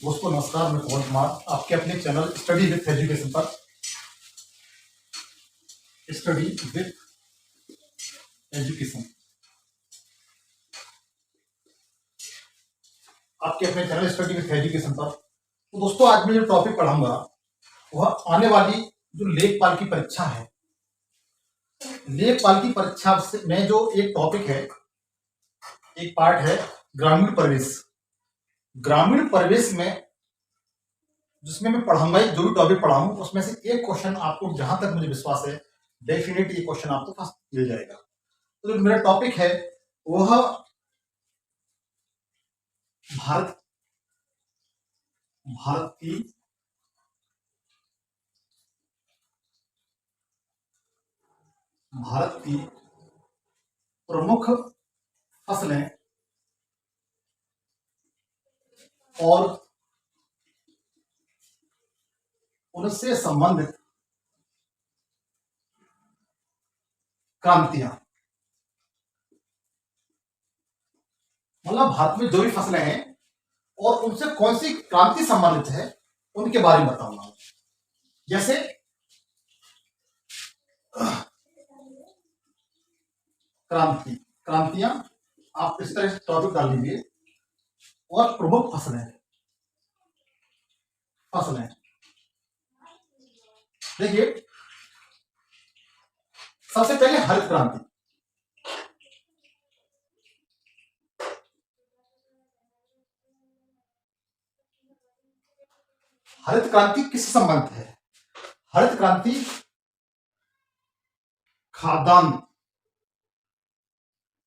दोस्तों नमस्कार, मैं पवन कुमार आपके अपने चैनल स्टडी विथ एजुकेशन पर स्टडी विथ एजुकेशन आपके अपने चैनल स्टडी विथ एजुकेशन पर। तो दोस्तों आज मैं जो टॉपिक पढ़ाऊंगा वह आने वाली जो लेखपाल की परीक्षा है, लेखपाल की परीक्षा में जो एक टॉपिक है, एक पार्ट है ग्रामीण परिवेश। ग्रामीण परिवेश में जिसमें मैं पढ़ाऊंगा, जो भी टॉपिक पढ़ाऊं उसमें से एक क्वेश्चन आपको, जहां तक मुझे विश्वास है, डेफिनेटली ये क्वेश्चन आपको पास मिल जाएगा। तो जो मेरा टॉपिक है वह भारत भारत की भारत की प्रमुख फसलें और उनसे संबंधित क्रांतियां। मतलब भारत में जो भी फसलें हैं और उनसे कौन सी क्रांति संबंधित है उनके बारे में बताऊंगा। जैसे क्रांतियां आप इस तरह से टॉपिक डाल लीजिए, और प्रमुख फसलें देखिए, सबसे पहले हरित क्रांति। हरित क्रांति किससे संबंधित है? हरित क्रांति खाद्यान्न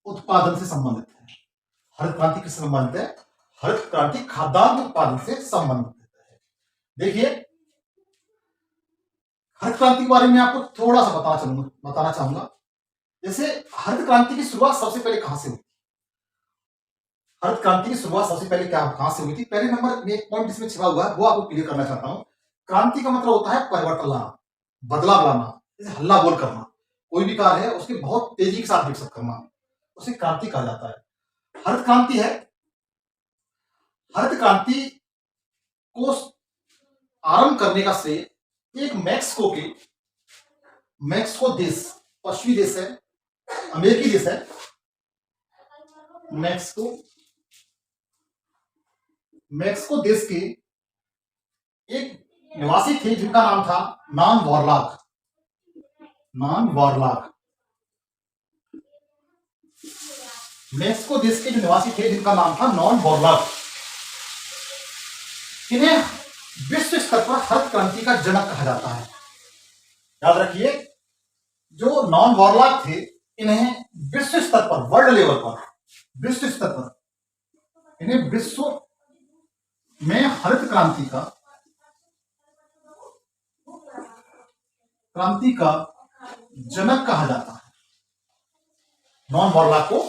उत्पादन से संबंधित है। हरित क्रांति किससे संबंधित है? हरित क्रांति खाद्यान्न उत्पादन से संबंधित है। देखिए, हरित क्रांति के बारे में आपको थोड़ा सा बताना चाहूंगा। जैसे हरित क्रांति की शुरुआत सबसे पहले कहां से हुई? हरित क्रांति की शुरुआत सबसे पहले कहां से हुई थी? पहले नंबर में एक पॉइंट इसमें छिपा हुआ है, वो आपको क्लियर करना चाहता हूं। क्रांति का मतलब होता है परिवर्तन लाना, बदलाव लाना, जैसे हल्ला बोल करना। कोई भी कार्य है उसके बहुत तेजी के साथ विकसित करना, उसे क्रांति कहा जाता है। हरित क्रांति है, हरित क्रांति को आरंभ करने का श्रेय एक मैक्सिको देश, पश्चिमी देश है, अमेरिकी देश है, मैक्सिको देश के एक निवासी थे जिनका नाम था नॉन वॉरलॉग। मैक्सिको देश के जो निवासी थे जिनका नाम था नॉन वॉरलॉग, इन्हें विश्व स्तर पर हरित क्रांति का जनक कहा जाता है। याद रखिए, जो नॉन वॉरलॉग थे इन्हें विश्व स्तर पर, वर्ल्ड लेवल पर, विश्व स्तर पर इन्हें विश्व में हरित क्रांति का जनक कहा जाता है। नॉन वॉरलॉग को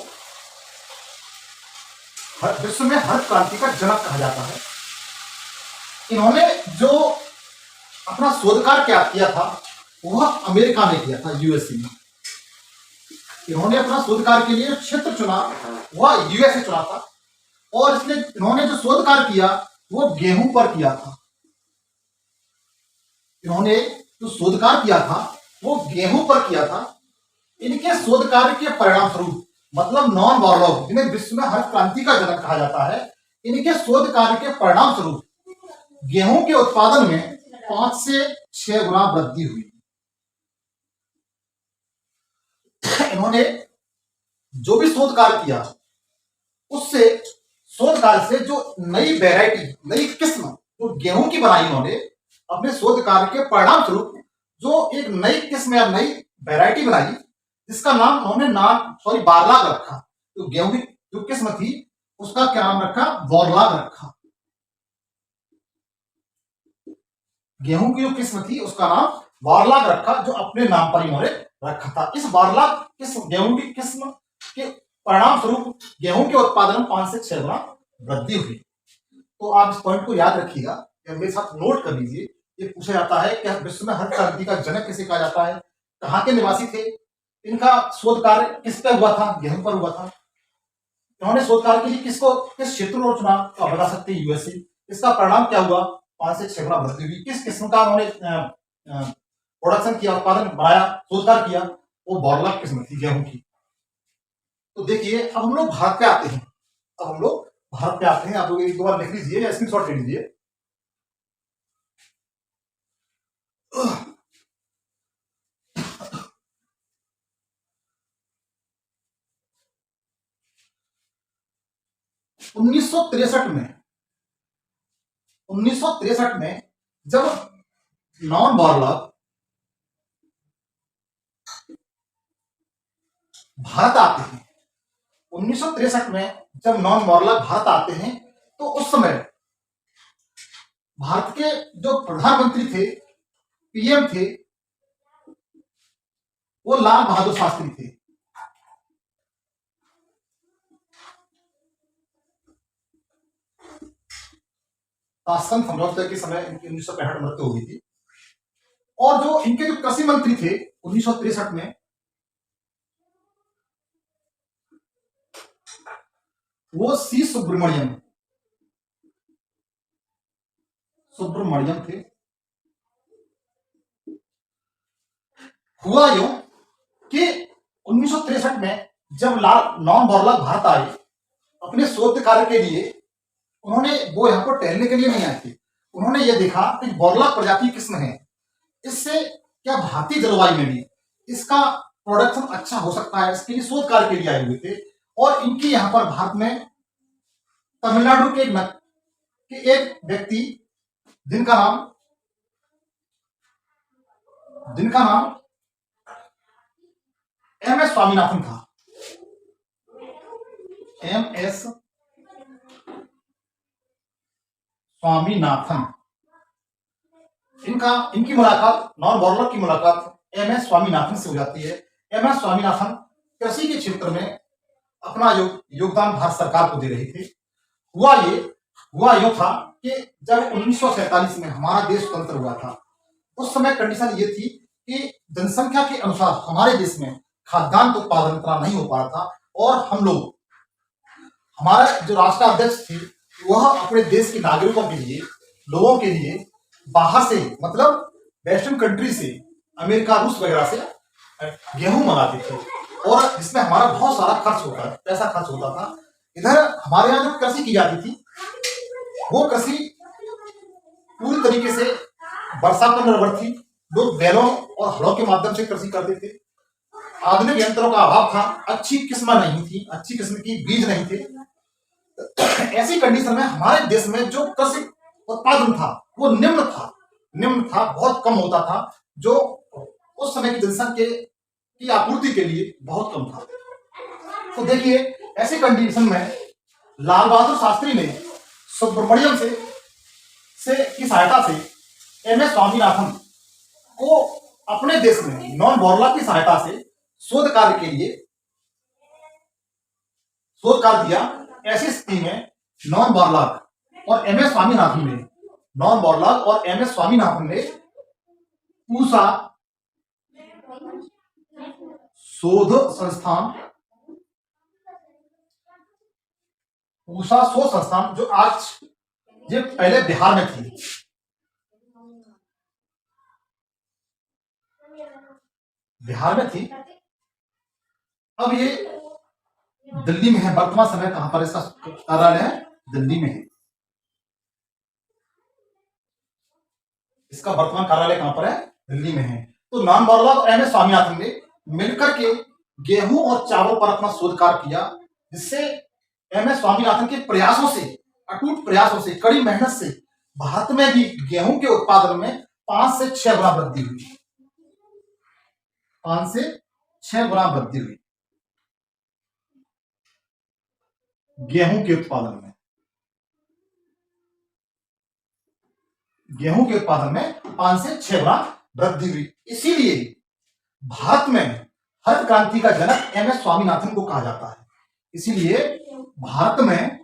विश्व में हरित क्रांति का जनक कहा जाता है। इन्होंने जो अपना शोध कार्य किया था वह अमेरिका में किया था, यूएसए में। इन्होंने अपना शोध कार्य के लिए क्षेत्र चुना, वह यूएसए चुना था, और इसलिए इन्होंने जो शोध कार्य किया वो गेहूं पर किया था। इन्होंने जो शोध कार्य किया था वो गेहूं पर किया था। इनके शोध कार्य के परिणाम स्वरूप, मतलब नॉन वॉरलॉग जिन्हें विश्व में हरित क्रांति का जनक कहा जाता है, इनके शोध कार्य के परिणाम स्वरूप गेहूं के उत्पादन में 5 से 6 गुना वृद्धि हुई। इन्होंने जो भी शोध कार्य किया, उससे शोध कार्य से जो नई वैरायटी, नई किस्म जो गेहूं की बनाई, इन्होंने अपने शोध कार्य के परिणाम स्वरूप जो एक नई किस्म या नई वैरायटी बनाई, जिसका नाम उन्होंने बारलाग रखा। तो गेहूं की जो किस्म थी उसका क्या नाम रखा? वॉरलाग रखा। गेहूं की जो किस्म थी उसका नाम वॉरलाग रखा, जो अपने नाम पर इन्होंने रखा था। इस वॉरलाग किस्म, गेहूं की किस्म के परिणाम स्वरूप गेहूं के उत्पादन में 5 से 6 गुना वृद्धि हुई। तो आप इस पॉइंट को याद रखिएगा, मेरे साथ नोट कर लीजिए। ये पूछा जाता है कि विश्व में हरित क्रांति का जनक किसे कहा जाता है, कहाँ के निवासी थे, इनका शोध कार्य किस पर हुआ था? गेहूं पर हुआ था। इन्होंने शोध कार्य के लिए किस क्षेत्र को चुना? तो आप बता सकते हैं यूएसए। इसका परिणाम क्या हुआ? 5 से 6 गुना वृद्धि हुई। किस किस्म का उन्होंने प्रोडक्शन किया, उत्पादन बढ़ाया, रोजगार किया? वो बॉर्लॉग किस्म थी, गेहूं की। तो देखिए अब हम लोग भारत पे आते हैं। अब हम लोग भारत पे आते हैं। आप लोग एक दो बार लिख लीजिए या स्क्रीनशॉट ले लीजिए। उन्नीस सौ तिरसठ में जब नॉन बॉर्लॉग भारत आते हैं, 1963 में जब नॉन बॉर्लॉग भारत आते हैं, तो उस समय भारत के जो प्रधानमंत्री थे, पीएम थे, वो लाल बहादुर शास्त्री थे। ताशकंद समझौते के समय इनकी 1965 में मृत्यु हुई थी। और जो इनके जो कृषि मंत्री थे 1963 में, वो सी सुब्रमण्यम थे। हुआ यूं कि 1963 में जब नॉन बॉर्लॉग भारत आए अपने शोध कार्य के लिए, वो यहाँ पर टहलने के लिए नहीं आए थे। उन्होंने ये देखा कि बॉर्लॉग प्रजाति किस्म है, इससे क्या भारतीय जलवायु में भी इसका प्रोडक्शन अच्छा हो सकता है, इसके लिए शोध कार्य के लिए आए हुए थे। और इनकी यहाँ पर भारत में तमिलनाडु के एक व्यक्ति जिनका नाम एम एस स्वामीनाथन था। एम एस स्वामीनाथन, इनकी मुलाकात, नॉन बॉर्लॉग की मुलाकात एम एस स्वामीनाथन से हो जाती है। एम एस स्वामीनाथन कृषि के क्षेत्र में अपना योगदान भारत सरकार को दे रहे थे। हुआ यूं था कि जब 1947 में हमारा देश स्वतंत्र हुआ था, उस समय कंडीशन ये थी कि जनसंख्या के अनुसार हमारे देश में खाद्यान्न उत्पादन इतना नहीं हो पा रहा था। और हमारे जो राष्ट्राध्यक्ष थे, वह अपने देश के नागरिकों के लिए, लोगों के लिए बाहर से, मतलब वेस्टर्न कंट्री से, अमेरिका, रूस वगैरह से गेहूं मंगाते थे। और जिसमें हमारा बहुत सारा पैसा खर्च होता था। इधर हमारे यहाँ जो कृषि की जाती थी, वो कृषि पूरी तरीके से वर्षा पर निर्भर थी। लोग बैलों और हलों के माध्यम से कृषि करते थे। आधुनिक यंत्रों का अभाव था, अच्छी किस्म नहीं थी, अच्छी किस्म की बीज नहीं थे। ऐसी कंडीशन में हमारे देश में जो कृषि उत्पादन था वो निम्न था, बहुत कम होता था, जो उस समय की जनसंख्या की आपूर्ति के लिए बहुत कम था। तो देखिए ऐसी कंडीशन में लाल बहादुर शास्त्री ने सुब्रमण्यम की सहायता से एम एस स्वामीनाथन को अपने देश में नॉन बॉर्लॉग की सहायता से शोध कार्य के लिए शोध कार्य दिया। ऐसी स्थिति में नॉन बॉर्लॉग और एम एस स्वामीनाथन ने पूसा शोध संस्थान, जो आज ये पहले बिहार में थी, अब ये दिल्ली में है। वर्तमान समय कहां पर इसका कार्यालय है? दिल्ली में है। इसका वर्तमान कार्यालय कहां पर है? दिल्ली में है। तो नॉन बॉर्लॉग और एम एस स्वामीनाथन ने मिलकर के गेहूं और चावल पर अपना शोध कार्य किया, जिससे एम एस स्वामीनाथन के प्रयासों से, अटूट प्रयासों से, कड़ी मेहनत से भारत में भी गेहूं के उत्पादन में 5 से 6 गुना वृद्धि हुई। 5 से 6 गुना वृद्धि हुई गेहूं के उत्पादन में। 5 से 6 गुना वृद्धि हुई। इसीलिए भारत में हरित क्रांति का जनक एम एस स्वामीनाथन को कहा जाता है। इसीलिए भारत में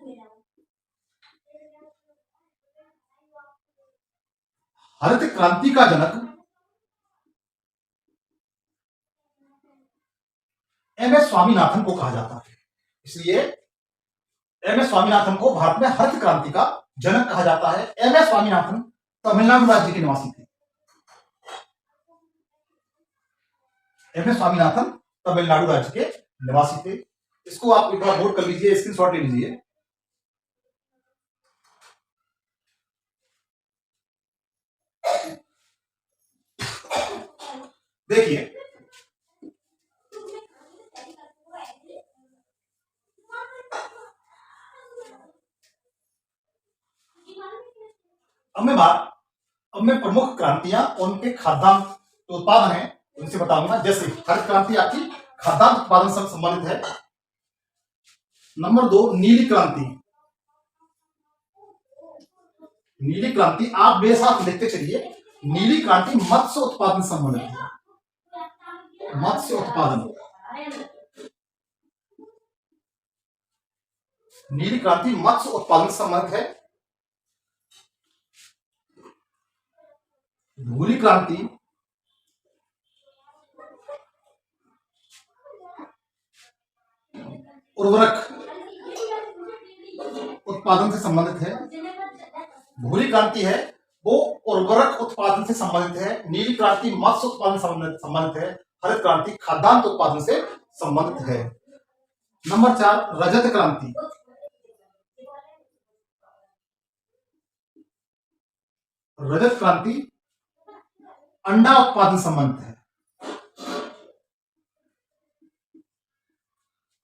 हरित क्रांति का जनक एम एस स्वामीनाथन को कहा जाता है। इसलिए एम एस स्वामीनाथन को भारत में हरित क्रांति का जनक कहा जाता है। एम एस स्वामीनाथन तमिलनाडु राज्य के निवासी थे। एम एस स्वामीनाथन तमिलनाडु राज्य के निवासी थे। इसको आप एक बार नोट कर लीजिए, स्क्रीनशॉट ले लीजिए। देखिए अब मैं प्रमुख क्रांतियां और उनके खाद्यान्न जो उत्पादन है उनसे बताऊंगा। जैसे हरित क्रांति आपकी खाद्यान्न उत्पादन से संबंधित है। नंबर 2 नीली क्रांति। नीली क्रांति आप मेरे साथ लिखते चलिए। नीली क्रांति मत्स्य उत्पादन से संबंधित है। मत्स्य उत्पादन, नीली क्रांति मत्स्य उत्पादन से संबंधित है। भूरी क्रांति उर्वरक उत्पादन से संबंधित है। भूरी क्रांति है वो उर्वरक उत्पादन से संबंधित है। नीली क्रांति मत्स्य उत्पादन से संबंधित है। हरित क्रांति खाद्यान्न उत्पादन से संबंधित है। नंबर 4 रजत क्रांति। रजत क्रांति अंडा उत्पादन से संबंधित है।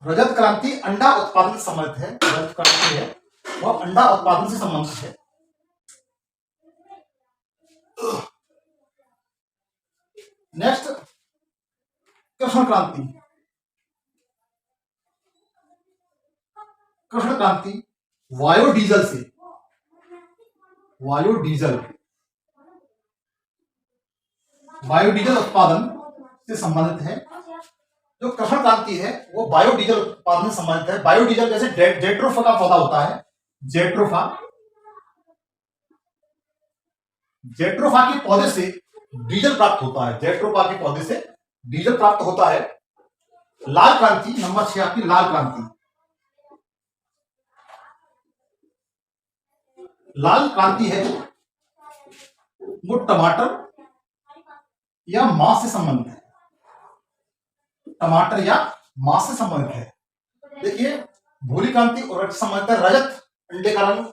रजत क्रांति अंडा उत्पादन से संबंधित है। रजत क्रांति है वह अंडा उत्पादन से संबंधित है। नेक्स्ट कृष्ण क्रांति। कृष्ण क्रांति बायोडीजल से, बायोडीजल उत्पादन से संबंधित है। जो कृष्ण क्रांति है वो बायोडीजल उत्पादन से संबंधित है। बायोडीजल जैसे जेट्रोफा का पौधा होता है, जेट्रोफा के पौधे से डीजल प्राप्त होता है। जेट्रोफा के पौधे से डीजल प्राप्त होता है। लाल क्रांति नंबर 6 आपकी लाल क्रांति। लाल क्रांति है वो टमाटर या मांस से संबंधित है। टमाटर या मांस से संबंधित है। देखिए भूरी क्रांति और संबंधित है। रजत अंडे का रंग,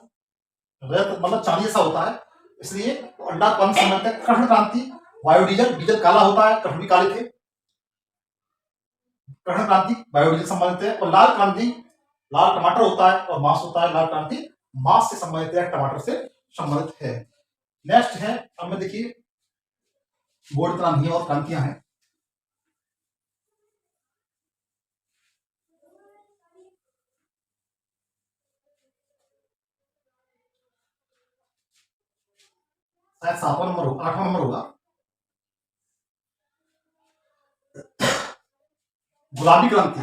रजत मतलब चांदी जैसा होता है, इसलिए अंडा उत्पादन संबंधित है। कृष्ण क्रांति बायोडीजल, डीजल काला होता है, कृष्ण भी काले थे। कृष्ण क्रांति बायोडीजल संबंधित है। और लाल क्रांति लाल टमाटर होता है और मांस होता है। लाल क्रांति मांस से संबंधित है, टमाटर से संबंधित है। नेक्स्ट है, अब में देखिए बोर्ड क्रांति और क्रांतियां हैं। शायद 7वां नंबर होगा, 8वां नंबर होगा। गुलाबी क्रांति।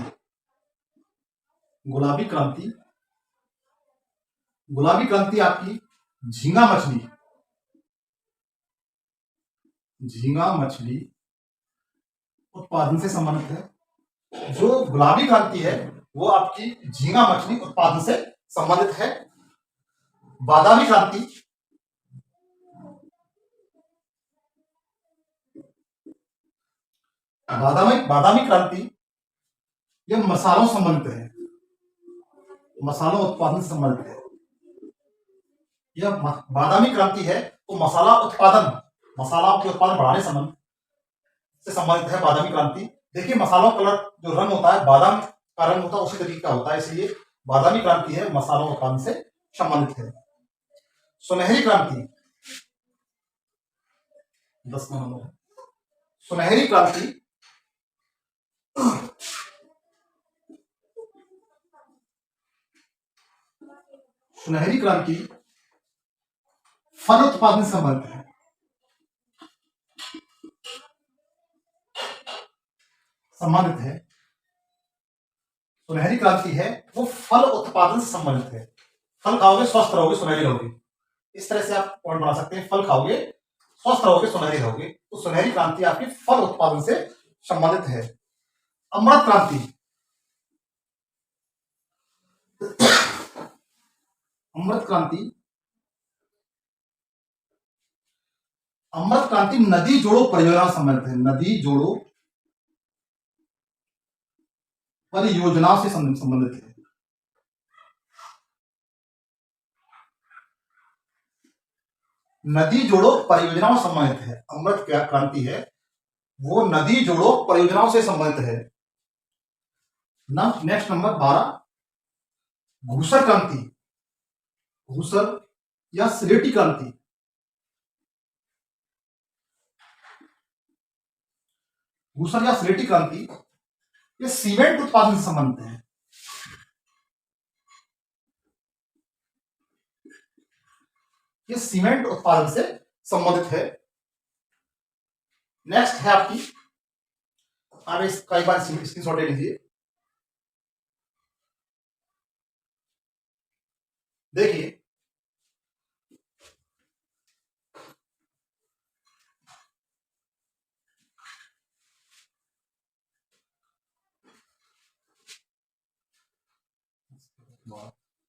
गुलाबी क्रांति, गुलाबी क्रांति आपकी झींगा मछली, झींगा मछली उत्पादन से संबंधित है। जो गुलाबी क्रांति है वो आपकी झींगा मछली उत्पादन से संबंधित है। बादामी क्रांति, बादामी क्रांति यह मसालों संबंधित है, मसालों उत्पादन से संबंधित है। यह बादामी क्रांति है तो मसाला उत्पादन, मसाला के उत्पादन बढ़ाने संबंध से संबंधित है बादामी क्रांति। देखिए मसालों कलर जो रंग होता है बादाम का रंग होता है उसी तरीके का होता है, इसलिए बादामी क्रांति है मसालों उत्पादन से संबंधित है। सुनहरी क्रांति 10वां नंबर है। सुनहरी क्रांति सुनहरी क्रांति फल उत्पादन से संबंधित है। सुनहरी क्रांति है वो फल उत्पादन से संबंधित है। फल खाओगे स्वस्थ रहोगे, सुनहरी रहोगे। इस तरह से आप पॉइंट बना सकते हैं। फल खाओगे स्वस्थ रहोगे, सुनहरी रहोगे। तो सुनहरी क्रांति आपकी फल उत्पादन से संबंधित है। अमृत क्रांति, अमृत क्रांति अमृत क्रांति नदी जोड़ो परियोजना से संबंधित है, नदी जोड़ो परियोजना से संबंधित है। नदी जोड़ो परियोजनाओं से संबंधित है। अमृत क्या क्रांति है वो नदी जोड़ो परियोजनाओं से संबंधित है। नेक्स्ट नंबर 12 घूसर क्रांति, घूसर या स्लेटी क्रांति। घूसर या स्लेटी क्रांति ये सीमेंट उत्पादन से संबंधित है। ये सीमेंट उत्पादन से संबंधित है। नेक्स्ट है आपकी, आप इसका एक बार स्क्रीनशॉट ले लीजिए। देखिए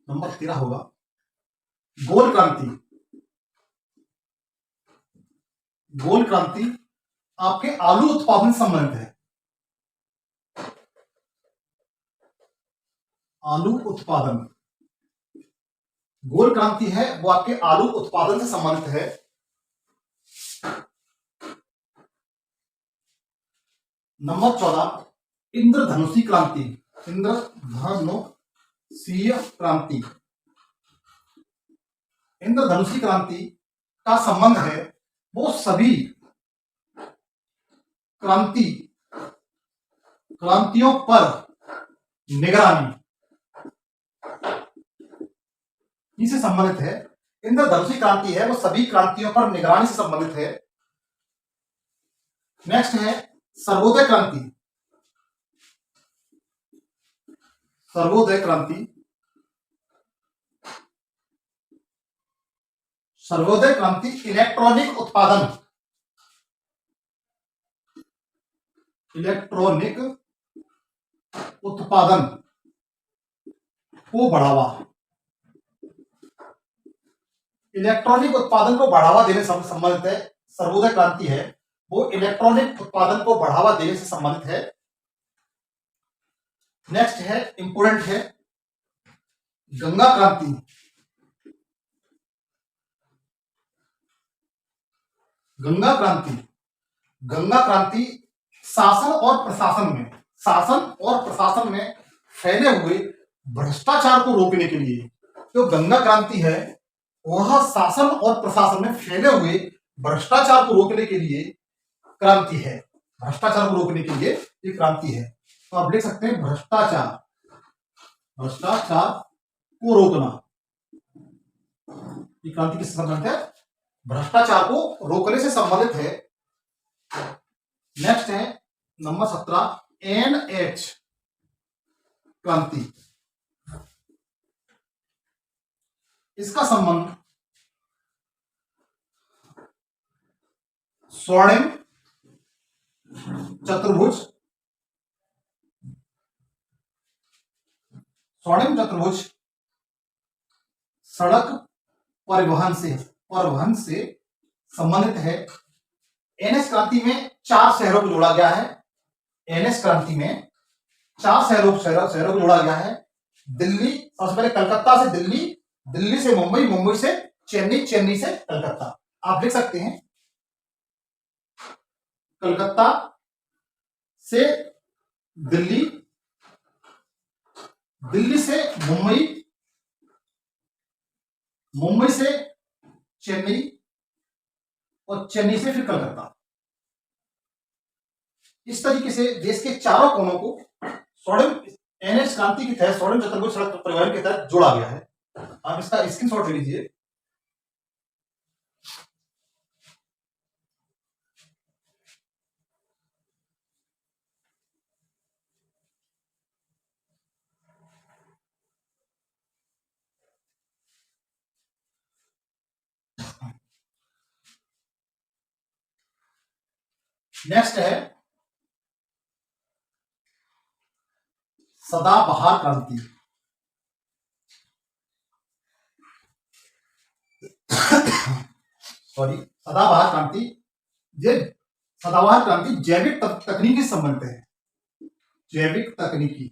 नंबर 13 होगा गोल क्रांति। गोल क्रांति आपके आलू उत्पादन से संबंधित है। आलू उत्पादन, गोल क्रांति है वो आपके आलू उत्पादन से संबंधित है। नंबर 14 इंद्रधनुषी क्रांति। इंद्रधनुषीय क्रांति, इंद्रधनुषी क्रांति का संबंध है वो सभी क्रांतियों पर निगरानी से संबंधित है। इंद्रधनुषी क्रांति है वो सभी क्रांतियों पर निगरानी से संबंधित है। नेक्स्ट है सर्वोदय क्रांति। सर्वोदय क्रांति, सर्वोदय क्रांति इलेक्ट्रॉनिक उत्पादन, इलेक्ट्रॉनिक उत्पादन को बढ़ावा, इलेक्ट्रॉनिक उत्पादन को बढ़ावा देने से संबंधित है। सर्वोदय क्रांति है वो इलेक्ट्रॉनिक उत्पादन को बढ़ावा देने से संबंधित है। नेक्स्ट है इंपोर्टेंट है गंगा क्रांति। गंगा क्रांति, गंगा क्रांति शासन और प्रशासन में फैले हुए भ्रष्टाचार को रोकने के लिए, जो गंगा क्रांति है वह शासन और प्रशासन में फैले हुए भ्रष्टाचार को रोकने के लिए क्रांति है। भ्रष्टाचार को रोकने के लिए ये क्रांति है। तो आप देख सकते हैं भ्रष्टाचार को रोकना, ये क्रांति किससे संबंधित है? भ्रष्टाचार को रोकने से संबंधित है। नेक्स्ट है नंबर 17 NH क्रांति। इसका संबंध स्वर्णिम चतुर्भुज, स्वर्णिम चतुर्भुज सड़क परिवहन से संबंधित है। एनएस क्रांति में 4 शहरों को जोड़ा गया है। एनएस क्रांति में 4 शहरों को जोड़ा गया है। दिल्ली, सबसे पहले कलकत्ता से दिल्ली, दिल्ली से मुंबई, मुंबई से चेन्नई, चेन्नई से कलकत्ता। आप देख सकते हैं कलकत्ता से दिल्ली, दिल्ली से मुंबई, मुंबई से चेन्नई और चेन्नई से फिर कलकत्ता। इस तरीके से देश के चारों कोनों को स्वर्णिम एनएच क्रांति के तहत, स्वर्णिम चतुर्भुज सड़क परिवहन के तहत जोड़ा गया है। आप इसका स्क्रीनशॉट ले लीजिए। नेक्स्ट है सदाबहार क्रांति। सॉरी, सदाबहार क्रांति, ये सदाबहार क्रांति जैविक तकनीकी से संबंधित है। जैविक तकनीकी,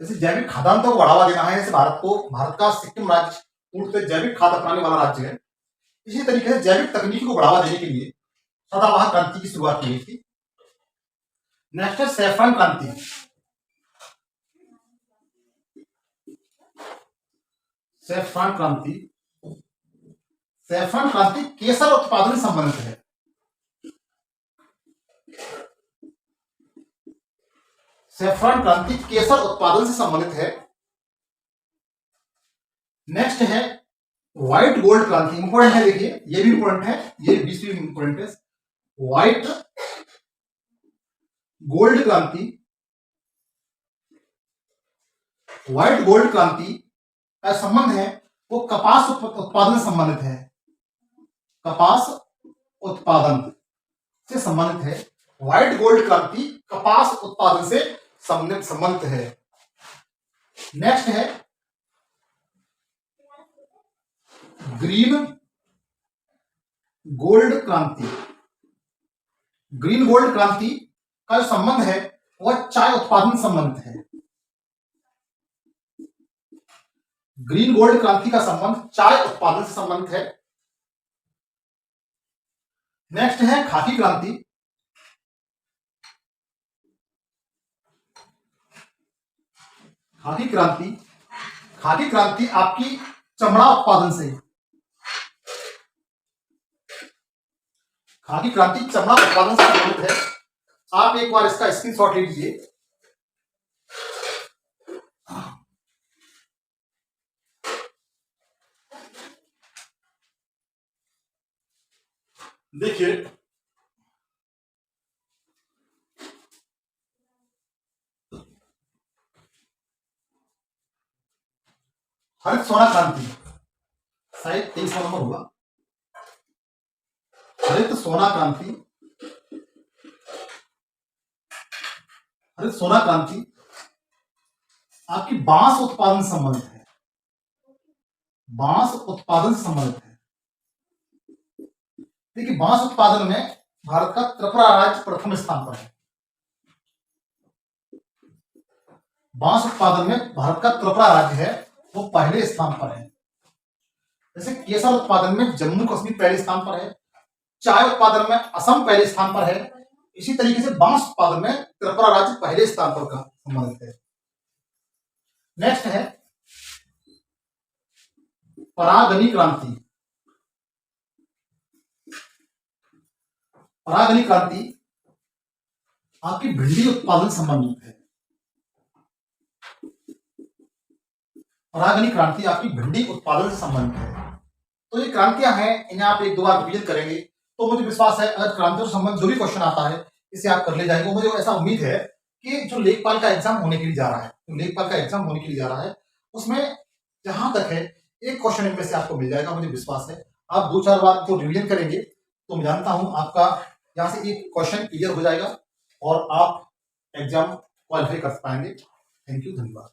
जैसे जैविक खाद्यान्नों को बढ़ावा देना है, जैसे भारत का सिक्किम राज्य पूर्ण से जैविक खाद अपनाने वाला राज्य है, इसी तरीके से जैविक तकनीकी को बढ़ावा देने के लिए सदाबहार क्रांति की शुरुआत की गई थी। नेक्स्ट है सैफरन क्रांति। सैफरन क्रांति, सैफरन क्रांति केसर उत्पादन से संबंधित है। सैफरन क्रांति केसर उत्पादन से संबंधित है। नेक्स्ट है व्हाइट गोल्ड क्रांति। इंपोर्टेंट है, देखिए ये भी इंपोर्टेंट है, ये 20वीं इंपोर्टेंट है। व्हाइट गोल्ड क्रांति, व्हाइट गोल्ड क्रांति का संबंध है वो कपास उत्पादन से संबंधित है। कपास उत्पादन से संबंधित है। व्हाइट गोल्ड क्रांति कपास उत्पादन से संबंधित है। नेक्स्ट है ग्रीन गोल्ड क्रांति। ग्रीन गोल्ड क्रांति का जो संबंध है वह चाय उत्पादन से संबंधित है। ग्रीन गोल्ड क्रांति का संबंध चाय उत्पादन से संबंधित है। नेक्स्ट है खाकी क्रांति। खाकी क्रांति, खाकी क्रांति आपकी चमड़ा उत्पादन से, खाकी क्रांति चमड़ा उत्पादन से संबंधित है। आप एक बार इसका स्क्रीनशॉट ले लीजिए। देखिए हरित सोना क्रांति, शायद 23वां नंबर होगा। हरित सोना क्रांति, हरित सोना क्रांति आपकी बांस उत्पादन से संबंधित है। बांस उत्पादन से संबंधित है। देखिए बांस उत्पादन में भारत का त्रिपुरा राज्य प्रथम स्थान पर है। बांस उत्पादन में भारत का त्रिपुरा राज्य है वो पहले स्थान पर है। जैसे केसर उत्पादन में जम्मू कश्मीर पहले स्थान पर है। चाय उत्पादन में असम पहले स्थान पर है। इसी तरीके से बांस उत्पादन में त्रिपुरा राज्य पहले स्थान पर का संबंधित है। नेक्स्ट है परागनी क्रांति। परागनी क्रांति आपकी भिंडी उत्पादन संबंधित है। परागनी क्रांति आपकी भिंडी उत्पादन से संबंधित है। तो ये क्रांतियां हैं, इन्हें आप एक दो बार रिवीजन करेंगे तो मुझे विश्वास है अगर क्रांतियों से संबंधित जो भी क्वेश्चन आता है इसे आप कर ले जाएंगे। मुझे ऐसा उम्मीद है कि जो लेखपाल का एग्जाम होने के लिए जा रहा है, जो लेखपाल का एग्जाम होने के लिए जा रहा है उसमें जहां तक है एक क्वेश्चन इनमें से आपको मिल जाएगा। मुझे विश्वास है आप दो चार बार को रिवीजन करेंगे तो मैं जानता हूं आपका यहाँ से एक क्वेश्चन क्लियर हो जाएगा और आप एग्जाम क्वालिफाई कर पाएंगे। थैंक यू, धन्यवाद।